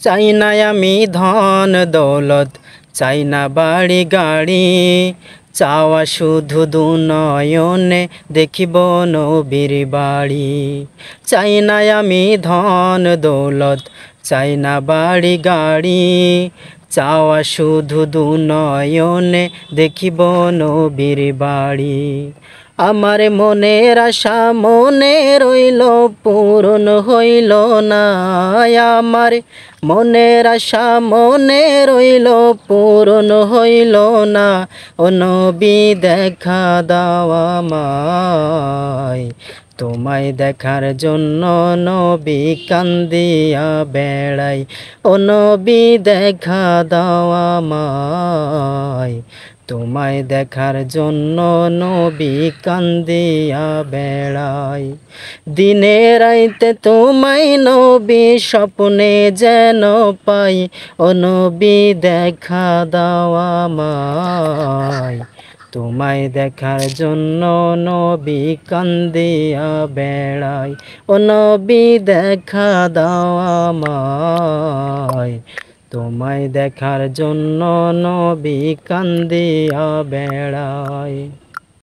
চাই না আমি ধন দৌলত, চাই না বাড়ি গাড়ি, চাওয়া শুধু দুনয়নে দেখিব নবীর বাড়ি। চাই না আমি ধন দৌলত, চাই না বাড়ি গাড়ি, চাওয়া শুধু দুনয়নে দেখিব নবীর বাড়ি। আমার মনের আশা মনে রইল, পূরণ হইল না। আমার মনের আশা মনে রইল, পূরণ হইল না। ও নবী দেখা দাও আমায়, তোমায় দেখার জন্য নবী কান্দিয়া বেড়াই। ও নবী দেখা দাও আমায়, তোমায় দেখার জন্য নবী কান্দিয়া বেড়াই। দিনে রাইতে তোমায় নবী স্বপ্নে যেন পাই। ও নবী দেখা দাও আমায়, তোমায় দেখার জন্য নবী কান্দিয়া বেড়াই। ও নবী দেখা দাও আমায়, তোমায় দেখার জন্য নবী কান্দিয়া বেড়াই।